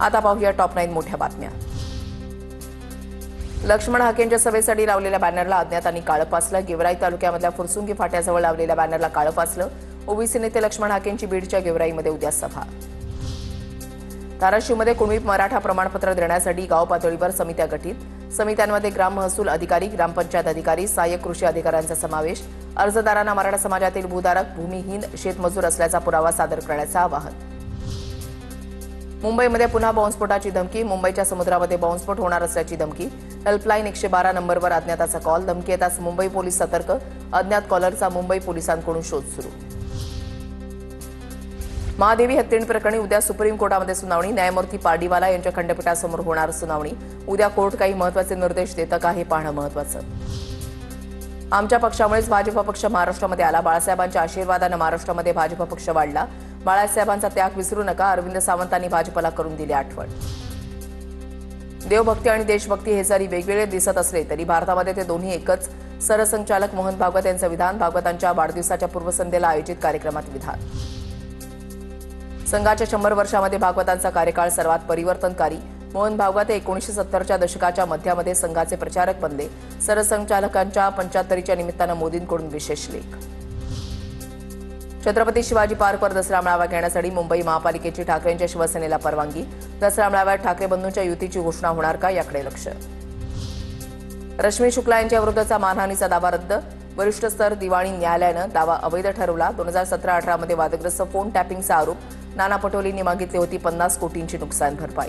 आता पाहूया टॉप 9 मोठ्या बातम्या। लक्ष्मण हाकेंच्या सभेसाठी लावलेल्या बॅनरला अज्ञातांनी काळं फासलं। गेवराई तालुक्यामधल्या फुरसुंगी फाट्याजवळ लावलेल्या बॅनरला काळं फासलं। ओबीसी नेते लक्ष्मण हाकेंची बीडच्या गेवराईमध्ये उद्या सभा। धाराशिवमध्ये कुणबी मराठा प्रमाणपत्र देण्यासाठी गाव पातळीवर समित्या गठीत। समित्यांमध्ये ग्राम महसूल अधिकारी, ग्रामपंचायत अधिकारी, सहाय्यक कृषी अधिकाऱ्यांचा समावेश। अर्जदारांना मराठा समाजातील भूधारक, भूमिहीन, शेतमजूर असल्याचा पुरावा सादर करण्याचं आवाहन। मुंबईमध्ये पुन्हा बॉम्बस्फोटाची धमकी। मुंबईच्या समुद्रामध्ये बॉम्बस्फोट होणार असल्याची धमकी। हेल्पलाईन 112 नंबरवर अज्ञाताचा कॉल। धमकी येताच मुंबई पोलीस सतर्क। अज्ञात कॉलरचा मुंबई पोलिसांकडून शोध सुरू। महादेवी हत्येंड प्रकरणी उद्या सुप्रीम कोर्टामध्ये सुनावणी। न्यायमूर्ती पार्डीवाला यांच्या खंडपीठासमोर होणार सुनावणी। उद्या कोर्ट काही महत्त्वाचे निर्देश देतं का हे पाहणं महत्त्वाचं। आमच्या पक्षामुळेच भाजप पक्ष महाराष्ट्रामध्ये आला। बाळासाहेबांच्या आशीर्वादानं महाराष्ट्रामध्ये भाजप पक्ष वाढला। बाळासाहेबांचा त्याग विसरू नका, अरविंद सावंतांनी भाजपला करून दिली आठवण। देवभक्ती आणि देशभक्ती हे जरी वेगवेगळे दिसत असले तरी भारतामध्ये ते दोन्ही एकच। सरसंघचालक मोहन भागवत यांचं विधान। भागवतांच्या वाढदिवसाच्या पूर्वसंध्येला आयोजित कार्यक्रमात विधान। संघाच्या 100 वर्षामध्ये भागवतांचा कार्यकाळ सर्वात परिवर्तनकारी। मोहन भागवत हे 1970च्या दशकाच्या मध्यामध्ये संघाचे प्रचारक बनले। सरसंघचालकांच्या 75च्या निमित्तानं मोदींकडून विशेष लेख। छत्रपती शिवाजी पार्कवर दसरा मेळावा घेण्यासाठी मुंबई महापालिकेची ठाकरेंच्या शिवसेनेला परवानगी। दसरा मेळाव्यात ठाकरे बंधूंच्या युतीची घोषणा होणार का, याकडे लक्ष। रश्मी शुक्ला यांच्या विरुद्धचा मानहानीचा दावा रद्द। वरिष्ठ स्तर दिवाणी न्यायालयानं दावा अवैध ठरवला। 2017-18 मध्ये वादग्रस्त फोन टॅपिंगचा आरोप। नाना पटोलेंनी मागितली होती 50 कोटींची नुकसान भरपाई।